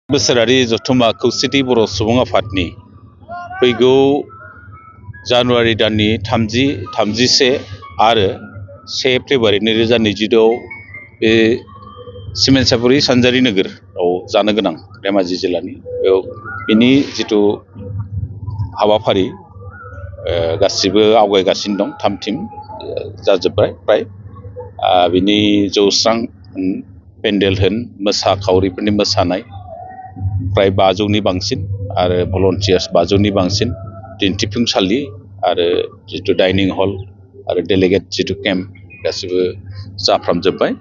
बोसोरारि जथुम्मा खौसेथि बर' सुबुं आफादनि फैगौ जानुवारि दाननि 31 आरो 1 फेब्रुवारि 2026 बे सिमेन्सापुरि सानजारि नोगोराव जानो गोनां धेमाजि जिल्लानि बेनि जिथु हाबाफारि गासिबो आवगायगासिनो दं। थाम-थिम जाजोब्बाय प्राय बिनि जौस्रां पेन्डेल होन मोसाखावरिफोरनि मोसानाय प्राय 500नि बांसिन आरो भलन्टियार्स 500नि बांसिन दिन्थिफुंसालि आरो जिथु डाइनिं हल आरो डेलिगेट जिथु केम्प गासिबो जाफ्रामजोब्बाय।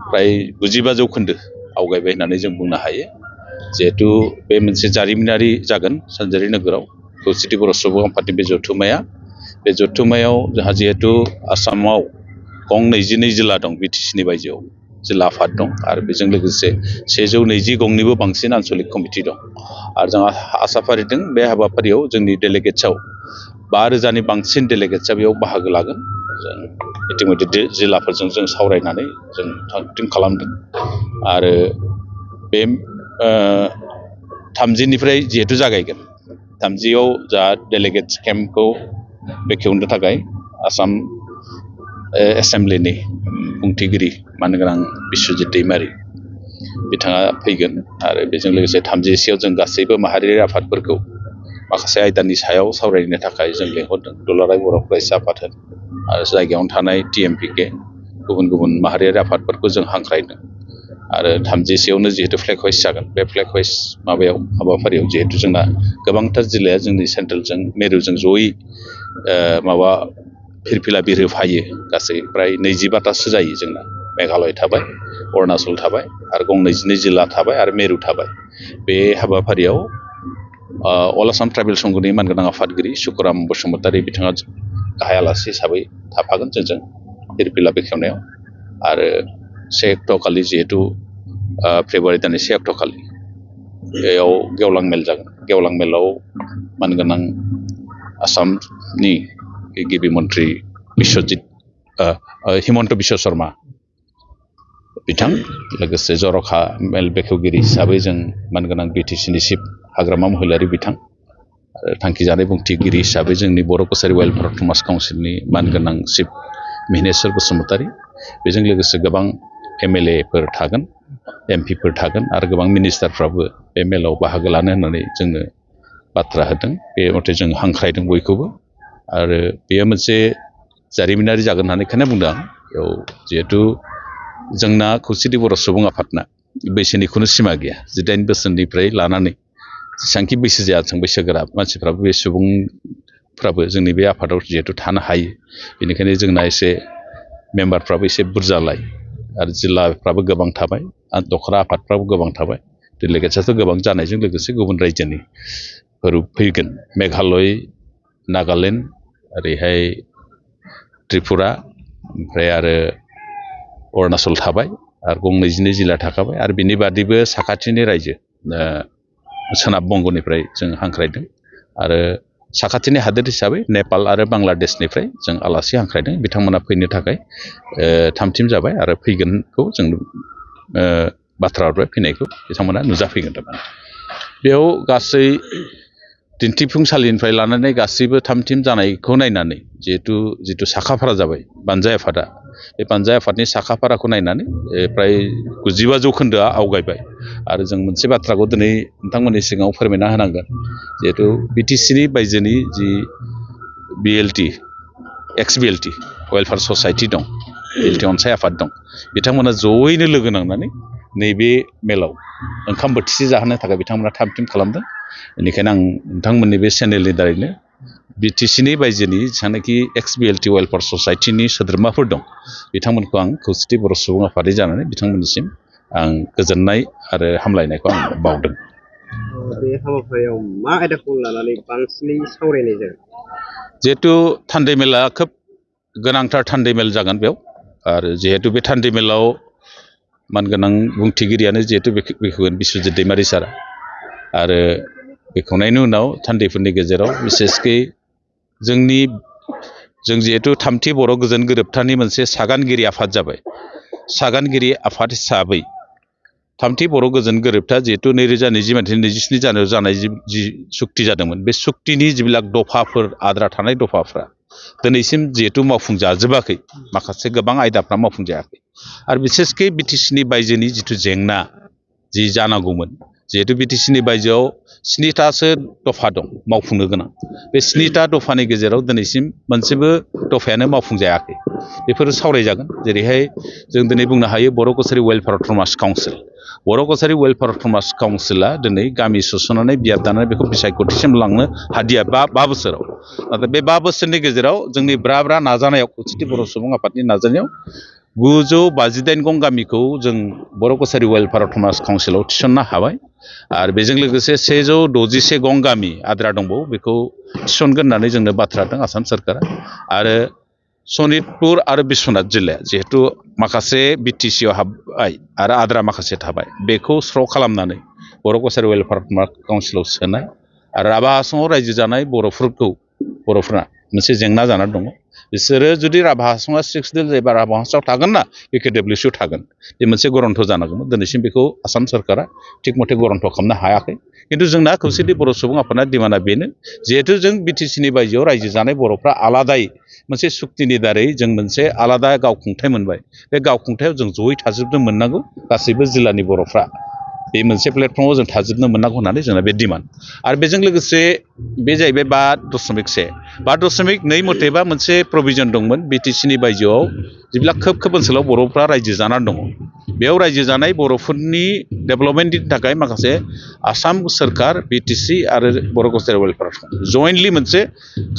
प्राय 95 जौखोन्दो आवगायबाय होननानै जों बुंनो हायो। जिहेतु बे मोनसे जारिमिनारि जागोन सानजारि नोगोराव खौसेथि बर' सुबुं आफादनि बे जथुम्मायाव जोंहा जिहेतु आसामाव गं 22 जिल्ला दं। बिटिसिनि बायजोआव जिल्ला आफाद दं आरो बेजों लोगोसे 120 गंनिबो बांसिन आन्सलिक कमिटि दं आरो जों आसा फारिदों बे हाबाफारियाव जोंनि डेलिगेट्सआव 5000नि बांसिन डेलिगेट्सआ बेयाव बाहागो लागोन। जों इतिमধ্যे जिल्लाफोरजों जों सावरायनानै जों थाम-थिम खालामदों आरो बे 30निफ्राय जिहेतु जागायगोन 30आव जा डेलिगेट्स केम्पखौ बेखेवनो थाखाय आसाम एसेम्ब्लिनि बुंथिगिरि मानगोनां बिस्वजित दैमारि बिथाङा फैगोन आरो बेजों लोगोसे 31आव जों गासैबो माहारियारि आफादफोरखौ माखासे आयदानि सायाव सावरायनो थाखाय जों लेंहरदों। दुलाराय बर' फरायसा आफाद आरो जायगायावनो थानाय TMPK गुबुन माहारियारि आफादफोरखौ जों हांख्रायदों आरो 31आवनो जिहेतु फ्लेग हइस्ट जागोन। बे फ्लेग हइस्ट हाबाफारियाव जिहेतु जोंना गोबांथार जिल्लाया जोंनि सेन्ट्रेलजों मेरुजों जयै फिरफिला बिरहोफायो। गासै प्राय 25थासो जायो जोंना। मेघालय थाबाय, अरुणाचल थाबाय आरो गं 22 जिल्ला थाबाय आरो मेरु थाबाय। बे हाबाफारियाव अल आसाम ट्राइबेल संघनि मानगोनां आफादगिरि सुकुराम बसुमतारी बिथाङा गाहाय आलासि हिसाबै थाफागोन जोंजों फिरफिला बेखेवनायाव आरो 1 अक्ट'खालि जिहेतु फेब्रुवारि दाननि 1 अक्ट'खालि बेयाव गेवलां मेल जागोन। गेवलां मेलाव मानगोनां आसामनि गिबि मन्थ्रि हिमन्त बिश्व शर्मा बिथां लोगोसे जर'खा मेल बेखेवगिरि हिसाबै जों मानगोनां बिटिसिनि चिफ हाग्रामा महिलारि बिथां आरो थांखिजानाय बुंथिगिरि हिसाबै जोंनि बर' कसारि वेलफेयार थमास काउन्सिलनि मानगोनां चिफ मिहिनेश्वर बसुमतारी बेजों लोगोसे गोबां MLAफोर थागोन, MPफोर थागोन आरो गोबां मिनिस्टारफ्राबो बे मेलाव बाहागो लानो होननानै जोंनो बाथ्रा होदों। बे मथे जों हांख्रायदों बयखौबो आरो बेयो मोनसे जारिमिनारि जागोन होननानै बुंदों आं। बेयाव जिहेतु जोंना खौसेथि बर' सुबुं आफादना बैसोनि खुनु सिमा गैया। 18 बोसोरनिफ्राय लानानै जेसेबांखि बैसो जायाथों बैसोगोरा मानसिफ्राबो बे सुबुंफ्राबो जोंनि बे आफादाव जिहेतु थानो हायो। बेनिखायनो जोंना एसे मेम्बारफ्राबो एसे बुरजालाय आरो जिल्लाफ्राबो गोबां थाबाय आरो दख'रा आफादफ्राबो गोबां थाबाय। डेलिगेट्सआथ' गोबां जानायजों लोगोसे गुबुन रायजोनिफोर फैगोन। मेघालय, नागालेण्ड, ओरैहाय त्रिपुरा, ओमफ्राय आरो अरुणाचल थाबाय आरो गं 22 जिल्ला थाखाबाय आरो बिनि बादैबो साखाथिनि रायजो सोनाब बंग'निफ्राय जों हांख्रायदों आरो साखाथिनि हादोर हिसाबै नेपाल आरो बांलादेशनिफ्राय जों आलासि हांख्रायदों। बिथांमोना फैनो थाखाय थाम-थिम जाबाय आरो फैगोनखौ जों बाथ्रा हरबाय। फैनायखौ बिथांमोना नुजाफैगोन। बेयाव गासै दिन्थिफुंसालिनिफ्राय लानानै गासैबो थाम-थिम जानायखौ नायनानै जिथु साखाफारा जाबाय बानजाय आफादा, बे बानजाय आफादनि साखाफाराखौ नायनानै प्राय 95 जौखोन्दोआ आवगायबाय आरो जों मोनसे बाथ्राखौ दिनै नोंथांमोननि सिगाङाव फोरमायना होनांगोन। जिहेतु बिटिसिनि बायजोनि जि BLT वेलफेयार ससाइटि दं, BLT अनसाय आफाद दं, बिथांमोना जयैनो लोगो नांनानै नैबे मेलाव ओंखाम बोथिसे जाहोनो थाखाय बिथांमोना थाम-थिम खालामदों। बेनिखायनो आं नोंथांमोननि बे चेनेलनि दारैनो बिटिसिनि बायजोनि जेसांनाखि BLT वेलफेयार ससाइटिनि सोद्रोमाफोर दं बिथांमोनखौ आं खौसेथि बर' सुबुं आफादै जानानै बिथांमोननिसिम आं गोजोननाय आरो हामलायनायखौ आं बावदों। बे हाबाफारियाव मा आयदाखौ लानानै बांसिनै सावरायनाय जागोन? जिहेतु थान्दै मेला खोब गोनांथार थान्दै मेल जागोन बेयाव आरो जिहेतु बे थान्दै मेलाव मानगोनां बुंथिगिरियानो जिहेतु बेखेवगोन बिस्वजित दैमारि सारा आरो बेखेवनायनि उनाव थान्दैफोरनि गेजेराव बिसेसकै जों जिहेतु थामथि बर' गोजोन गोरोबथानि मोनसे सागानगिरि आफाद जाबाय। सागानगिरि आफाद हिसाबै थामथि बर' गोजोन गोरोबथा जिहेतु 2020 मायथाइनि 27 जानुवारियाव जानाय जि सुक्ति जादोंमोन बे सुक्तिनि जिबिलाक दफाफोर आद्रा थानाय दफाफ्रा दिनैसिम जिहेतु मावफुंजाजोबाखै माखासे गोबां आयदाफ्रा मावफुंजायाखै आरो बिसेसकै बिटिसिनि बायजोनि जिथु जेंना जि जानांगौमोन जिहेतु बिटिसिनि बायजोआव 7थासो दफा दं मावफुंनो गोनां बे 7था दफानि गेजेराव दिनैसिम मोनसेबो दफायानो मावफुंजायाखै बेफोरो सावरायजागोन जेरैहाय जों दिनै बुंनो हायो बर' कसारि वेलफेयार अट'नमास काउन्सिल बर' कसारि वेलफेयार अट'नमास काउन्सिला दिनै गामि सोसननानै बियाब दानानै बेखौ बिसायख'थिसिम लांनो हादिया 5 बोसोराव नाथाय बे 5 बोसोरनि गेजेराव जोंनि ब्रा नाजानायाव खौसेथि बर' सुबुं आफादनि नाजानायाव 928 गं गामिखौ जों बर' कसारि वेलफेयार अट'नमास काउन्सिलाव थिसननो हाबाय आरो बेजों लोगोसे 161 गं गामि आद्रा दंबावो बेखौ थिसनगोन होननानै जोंनो बाथ्रा होदों आसाम सोरखारा आरो सनितपुर आरो बिश्वनाथ जिल्लाया जिहेतु माखासे बिटिसिआव हाबबाय आरो आद्रा माखासे थाबाय बेखौ स्र' खालामनानै बर' कसारि वेलफेयार अट'नमास काउन्सिलाव सोनाय आरो राभा हासङाव रायजो जानाय बर'फ्रा मोनसे जेंना जानानै दङ बिसोरो जुदि राभा हासङा 6 दिल जायोबा राभा हासङाव थागोन ना PKWCआव थागोन बे मोनसे गरन्थ जानांगौमोन दिनैसिम बेखौ आसाम सोरखारा थिग मथे गरन्थ खालामनो हायाखै खिन्थु जोंना खौसेथि बर' सुबुं आफादना डिमान्डआ बेनो जिहेतु जों बिटिसिनि बायजोआव रायजो जानाय बर'फ्रा आलादायै मोनसे सुक्तिनि दारै जों मोनसे आलादा गावखुंथाय मोनबाय बे गावखुंथायाव जों जयै थाजोबनो मोननांगौ गासैबो जिल्लानि बर'फ्रा बे मोनसे प्लेटफर्माव जों थाजोबनो मोननांगौ होननानै जोंना बे डिमान्ड आरो बेजों लोगोसे बे जाहैबाय 5.2 मथेबा मोनसे प्रभिजन दंमोन बिटिसिनि बायजोआव जेब्ला खोब ओनसोलाव बर'फ्रा रायजो जानानै दङ बेयाव रायजो जानाय बर'फोरनि डेभेलपमेन्टनि थाखाय माखासे आसाम सोरखार बिटिसि आरो बर' कसारि वेलफेयार जयेन्टलि मोनसे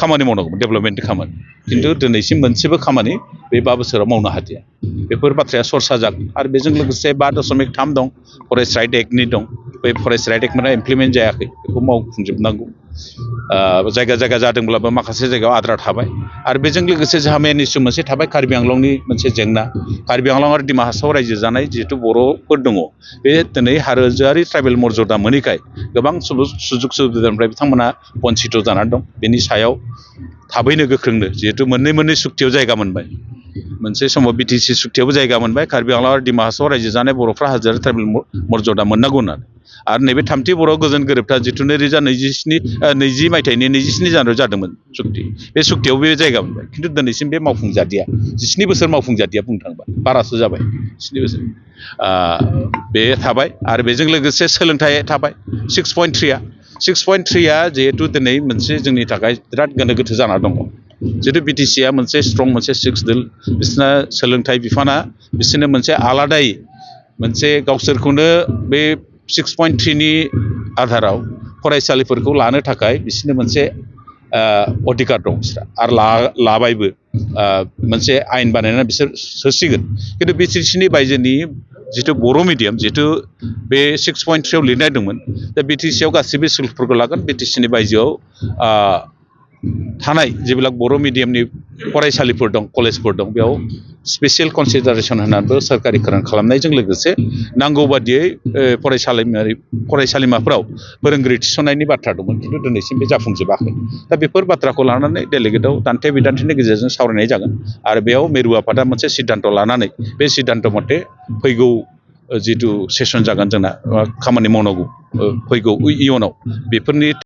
खामानि मावनांगौमोन डेभेलपमेन्टनि खामानि खिन्थु दिनैसिम मोनसेबो खामानि बे 5 बोसोराव मावनो हादिया बेफोर बाथ्राया सरसा जागोन आरो बेजों लोगोसे 5.3 दं फरेस्ट राइट एक्टनि दं बे फरेस्ट राइट एक्टआ इमप्लिमेन्ट जायाखै बेखौ मावफुंजोबनांगौ जायगा जादोंब्लाबो माखासे जायगायाव आद्रा थाबाय आरो बेजों लोगोसे जोंहा मेन इस्यु मोनसे थाबाय कार्बि आंलंनि मोनसे जेंना कार्बि आंलं आरो डिमा हासाव रायजो जानाय जिहेतु बर'फोर दङ बे दिनै हादोरारि ट्राइबेल मर्यादा मोनैखाय गोबां सुजुग सुबिदानिफ्राय बिथांमोना बन्सित जानानै दं बेनि सायाव थाबैनो गोख्रोंनो जिहेतु मोननै सुक्तियाव जायगा मोनबाय मोनसे समाव बिटिसि सुक्तियावबो जायगा मोनबाय कार्बि आंलं आरो डिमा हासाव रायजो जानाय बर'फ्रा हादोरारि ट्राइबेल मर्यादा मोननांगौ होननानै आरो नैबे थामथि बर' गोजोन गोरोबथा जिथु 2020 मायथाइनि 27 जानुवारियाव जादोंमोन सुक्ति बे सुक्तियाव बे जायगा मोनबाय खिन्थु दिनैसिम बे मावफुंजादिया 17 बोसोर मावफुंजादिया बुंनो थाङोबा बारासो जाबाय 17 बोसोर बे थाबाय आरो बेजों लोगोसे सोलोंथाइ थाबाय 6.3 जिहेतु दिनै मोनसे जोंनि थाखाय बिराद गोनो गोथो जाना दङ जिहेतु बिटिसिआ मोनसे स्ट्रं मोनसे 6 दिल बिसोरना सोलोंथाइ बिफाना बिसोरनो मोनसे आलादायै मोनसे गावसोरखौनो बे 6.3नि आधाराव फरायसालिफोरखौ लानो थाखाय बिसोरनो मोनसे अधिकार दं बिसोरहा आरो लाबायबो मोनसे आयेन बानायनानै बिसोर सोसिगोन खिन्थु बिटिसिनि बायजोनि जिथु बर' मिडियाम जिहेतु बे 6.3आव लिरनाय दंमोन दा बिटिसिआव गासैबो स्कुलफोरखौ लागोन बिटिसिनि बायजोआव थानाय जेब्ला बर' मिडियामनि फरायसालिफोर दं कलेजफोर दं बेयाव स्पेसियेल कनसिडारेसन होनानैबो सोरखारिकरण खालामनायजों लोगोसे नांगौ बादियै फरायसालिमाफोराव फोरोंगिरि थिसननायनि बाथ्रा दंमोन खिन्थु दिनैसिम बे जाफुंजोबाखै दा बेफोर बाथ्राखौ लानानै डेलिगेटआव दान्थे बिदान्थेनि गेजेरजों सावरायनाय जागोन आरो बेयाव मिरु आफादा मोनसे सिद्धान्त लानानै बे सिद्धान्त मथे फैगौ जिथु सेसन जागोन जोंना खामानि मावनांगौ फैगौ इयुनाव बेफोरनि